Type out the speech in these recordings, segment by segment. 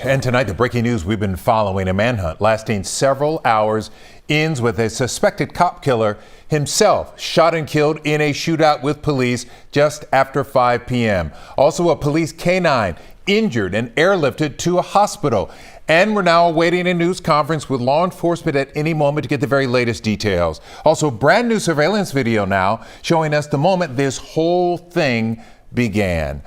And tonight, the breaking news we've been following, a manhunt lasting several hours, ends with a suspected cop killer himself shot and killed in a shootout with police just after 5 p.m. Also, a police canine injured and airlifted to a hospital. And we're now awaiting a news conference with law enforcement at any moment to get the very latest details. Also, brand new surveillance video now showing us the moment this whole thing began.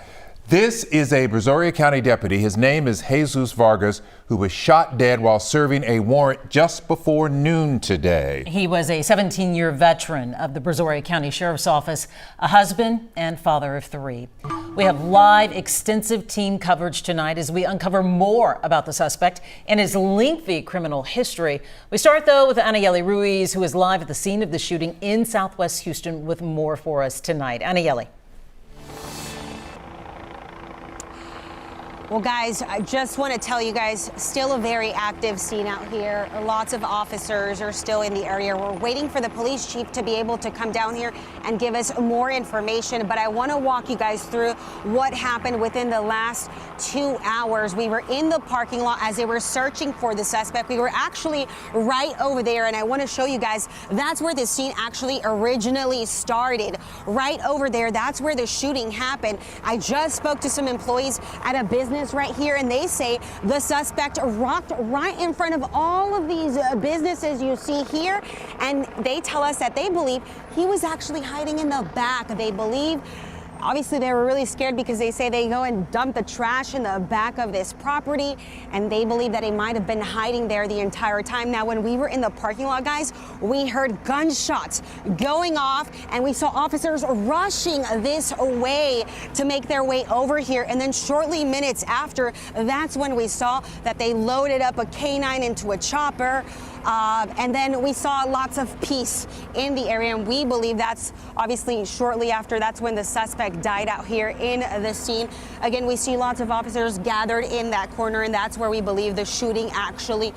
This is a Brazoria County deputy. His name is Jesus Vargas, who was shot dead while serving a warrant just before noon today. He was a 17-year veteran of the Brazoria County Sheriff's Office, a husband and father of 3. We have live, extensive team coverage tonight as we uncover more about the suspect and his lengthy criminal history. We start, though, with Anayeli Ruiz, who is live at the scene of the shooting in Southwest Houston with more for us tonight. Anayeli. Well, guys, I just want to tell you guys, still a very active scene out here. Lots of officers are still in the area. We're waiting for the police chief to be able to come down here and give us more information. But I want to walk you guys through what happened within the last 2 hours. We were in the parking lot as they were searching for the suspect. We were actually right over there. And I want to show you guys, that's where the scene actually originally started. Right over there, that's where the shooting happened. I just spoke to some employees at a business right here, and they say the suspect rocked right in front of all of these businesses you see here, and they tell us that they believe he was actually hiding in the back. They believe, obviously they were really scared because they say they go and dump the trash in the back of this property, and they believe that he might have been hiding there the entire time. Now, when we were in the parking lot, guys, we heard gunshots going off, and we saw officers rushing this way to make their way over here. And then shortly minutes after, that's when we saw that they loaded up a canine into a chopper. And then we saw lots of peace in the area, and we believe that's obviously shortly after, that's when the suspect died out here in the scene. Again, we see lots of officers gathered in that corner, and that's where we believe the shooting actually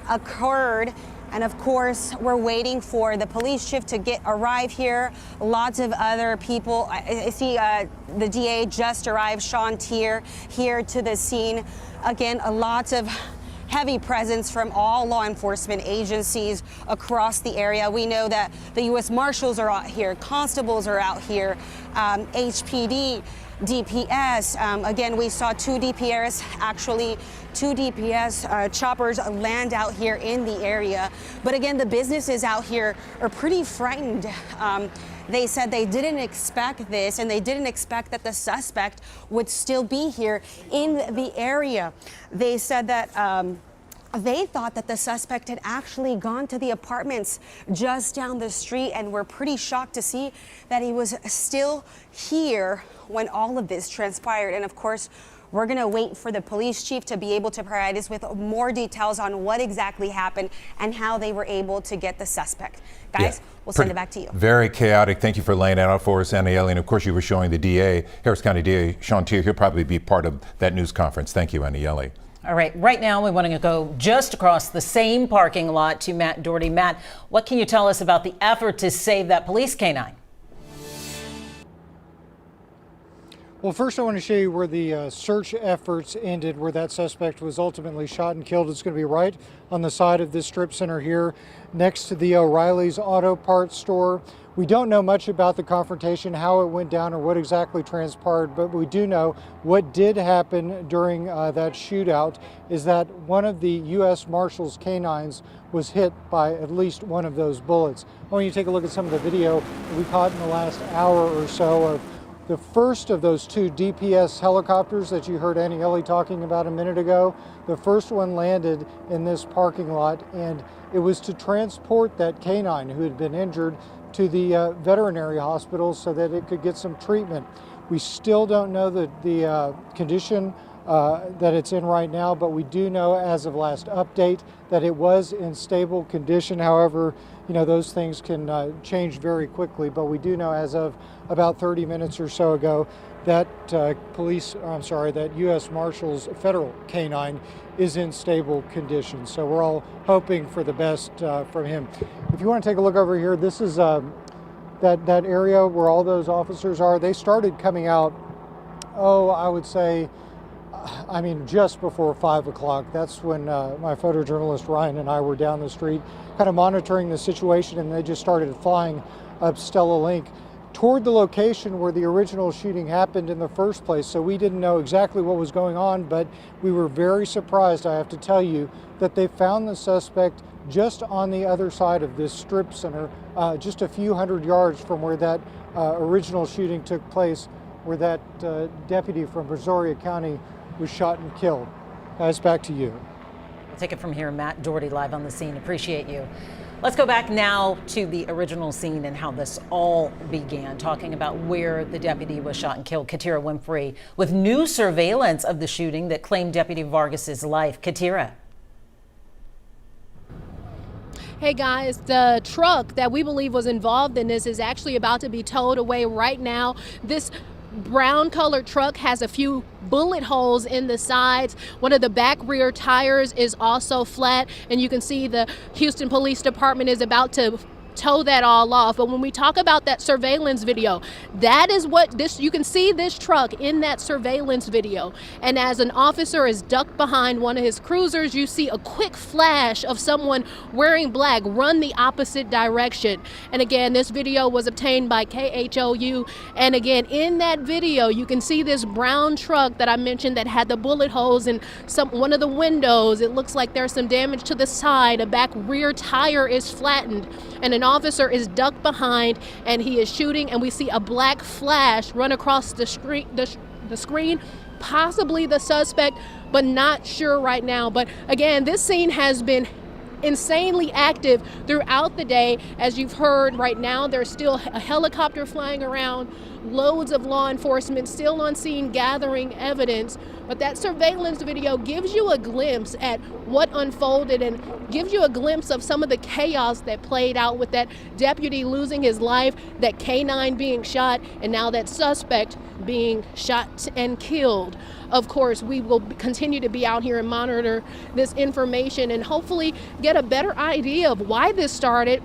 occurred. And of course, we're waiting for the police chief to arrive here. Lots of other people. I see the DA just arrived, Sean Tier, here to the scene. Again, lots of heavy presence from all law enforcement agencies across the area. We know that the U.S. Marshals are out here, constables are out here, HPD, DPS. Again, we saw two DPS choppers land out here in the area. But again, the businesses out here are pretty frightened. They said they didn't expect this, and they didn't expect that the suspect would still be here in the area. They said that they thought that the suspect had actually gone to the apartments just down the street, and were pretty shocked to see that he was still here when all of this transpired. And of course, we're going to wait for the police chief to be able to provide us with more details on what exactly happened and how they were able to get the suspect. Guys, we'll send it back to you. Very chaotic. Thank you for laying that out for us, Anayeli. And of course, you were showing the DA, Harris County DA, Sean Tier. He'll probably be part of that news conference. Thank you, Anayeli. All right, right now we want to go just across the same parking lot to Matt Doherty. Matt, what can you tell us about the effort to save that police canine? Well, first I want to show you where the search efforts ended, where that suspect was ultimately shot and killed. It's going to be right on the side of this strip center here, next to the O'Reilly's Auto Parts store. We don't know much about the confrontation, how it went down, or what exactly transpired, but we do know what did happen during that shootout is that one of the U.S. Marshals canines was hit by at least one of those bullets. I want you to take a look at some of the video that we caught in the last hour or so of the first of those two DPS helicopters that you heard Anayeli talking about a minute ago. The first one landed in this parking lot, and it was to transport that canine who had been injured to the veterinary hospital so that it could get some treatment. We still don't know the condition that it's in right now, but we do know as of last update that it was in stable condition. However, you know, those things can change very quickly, but we do know as of about 30 minutes or so ago that that U.S. Marshals federal canine is in stable condition. So we're all hoping for the best from him. If you want to take a look over here, this is that area where all those officers are. They started coming out, I would say I mean, just before 5 o'clock. That's when my photojournalist Ryan and I were down the street kind of monitoring the situation, and they just started flying up Stella Link toward the location where the original shooting happened in the first place. So we didn't know exactly what was going on, but we were very surprised, I have to tell you, that they found the suspect just on the other side of this strip center, just a few hundred yards from where that original shooting took place, where that deputy from Brazoria County was shot and killed. Guys, back to you. We'll take it from here. Matt Doherty live on the scene. Appreciate you. Let's go back now to the original scene and how this all began, talking about where the deputy was shot and killed. Katira Winfrey with new surveillance of the shooting that claimed Deputy Vargas's life. Katira. Hey guys, the truck that we believe was involved in this is actually about to be towed away right now. This brown colored truck has a few bullet holes in the sides. One of the back rear tires is also flat, and you can see the Houston Police Department is about to tow that all off. But when we talk about that surveillance video, that is what this, you can see this truck in that surveillance video. And as an officer is ducked behind one of his cruisers, you see a quick flash of someone wearing black run the opposite direction. And again, this video was obtained by KHOU. And again, in that video, you can see this brown truck that I mentioned that had the bullet holes in one of the windows. It looks like there's some damage to the side. A back rear tire is flattened, and an officer is ducked behind, and he is shooting, and we see a black flash run across the screen, possibly the suspect, but not sure right now. But again, this scene has been insanely active throughout the day. As you've heard, right now there's still a helicopter flying around, loads of law enforcement still on scene gathering evidence. But that surveillance video gives you a glimpse at what unfolded and gives you a glimpse of some of the chaos that played out with that deputy losing his life, that K9 being shot, and now that suspect being shot and killed. Of course, we will continue to be out here and monitor this information and hopefully get a better idea of why this started,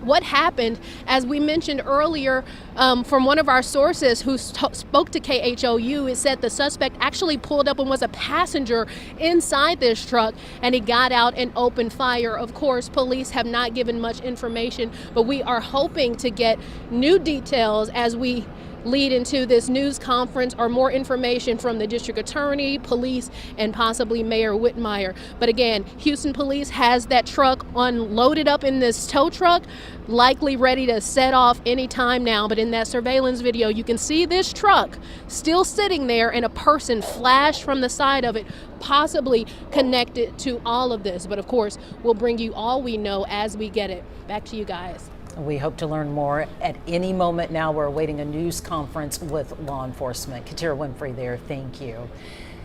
what happened. As we mentioned earlier, from one of our sources who spoke to KHOU, it said the suspect actually pulled up and was a passenger inside this truck, and he got out and opened fire. Of course, police have not given much information, but we are hoping to get new details as we lead into this news conference, or more information from the district attorney, police, and possibly Mayor Whitmire. But again, Houston Police has that truck unloaded up in this tow truck, likely ready to set off any time now. But in that surveillance video, you can see this truck still sitting there and a person flashed from the side of it, possibly connected to all of this. But of course, we'll bring you all we know as we get it. Back to you guys. We hope to learn more at any moment now. We're awaiting a news conference with law enforcement. Katira Winfrey there, thank you.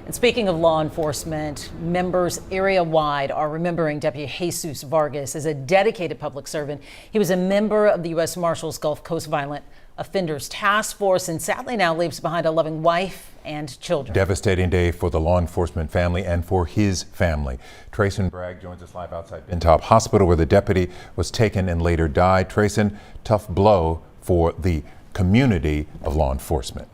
And speaking of law enforcement, members area-wide are remembering Deputy Jesus Vargas as a dedicated public servant. He was a member of the U.S. Marshals Gulf Coast Violent Offenders Task Force, and sadly now leaves behind a loving wife and children. Devastating day for the law enforcement family and for his family. Trayson Bragg joins us live outside Bentop Hospital, where the deputy was taken and later died. Trayson, tough blow for the community of law enforcement.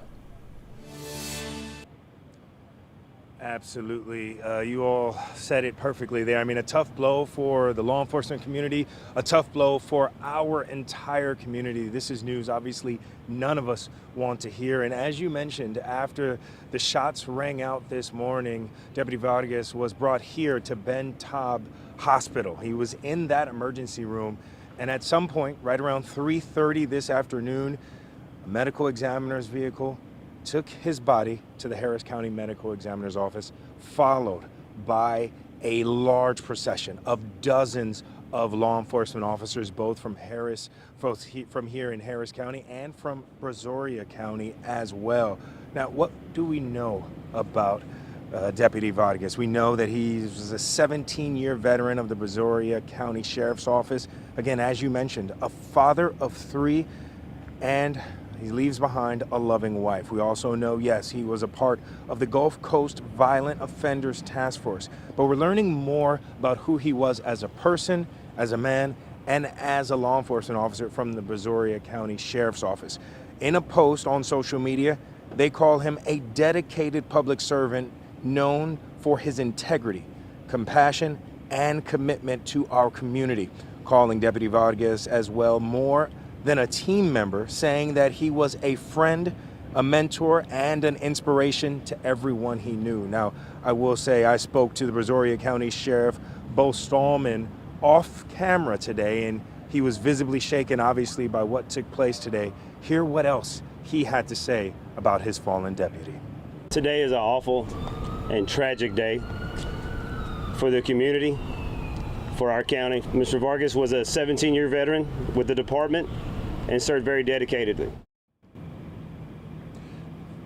Absolutely. You all said it perfectly there. I mean, a tough blow for the law enforcement community, a tough blow for our entire community. This is news obviously none of us want to hear. And as you mentioned, after the shots rang out this morning, Deputy Vargas was brought here to Ben Taub Hospital. He was in that emergency room. And at some point, right around 3:30 this afternoon, a medical examiner's vehicle took his body to the Harris County Medical Examiner's office, followed by a large procession of dozens of law enforcement officers, both from here in Harris County and from Brazoria County as well. Now, what do we know about Deputy Vargas? We know that he was a 17-year veteran of the Brazoria County Sheriff's Office. Again, as you mentioned, a father of 3, and he leaves behind a loving wife. We also know, yes, he was a part of the Gulf Coast Violent Offenders Task Force. But we're learning more about who he was as a person, as a man, and as a law enforcement officer from the Brazoria County Sheriff's Office. In a post on social media, They call him a dedicated public servant known for his integrity, compassion, and commitment to our community, calling Deputy Vargas as well more than a team member, saying that he was a friend, a mentor, and an inspiration to everyone he knew. Now, I will say I spoke to the Brazoria County Sheriff, Bo Stallman, off camera today, and he was visibly shaken, obviously, by what took place today. Hear what else he had to say about his fallen deputy. Today is an awful and tragic day for the community, for our county. Mr. Vargas was a 17-year veteran with the department and served very dedicatedly.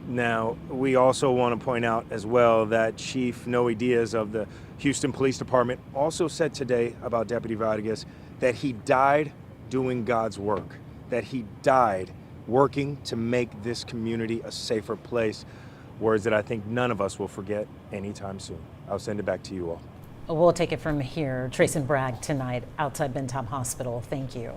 Now, we also want to point out as well that Chief Noe Diaz of the Houston Police Department also said today about Deputy Vargas that he died doing God's work, that he died working to make this community a safer place. Words that I think none of us will forget anytime soon. I'll send it back to you all. We'll take it from here. Trace and Bragg tonight outside Bentham Hospital. Thank you.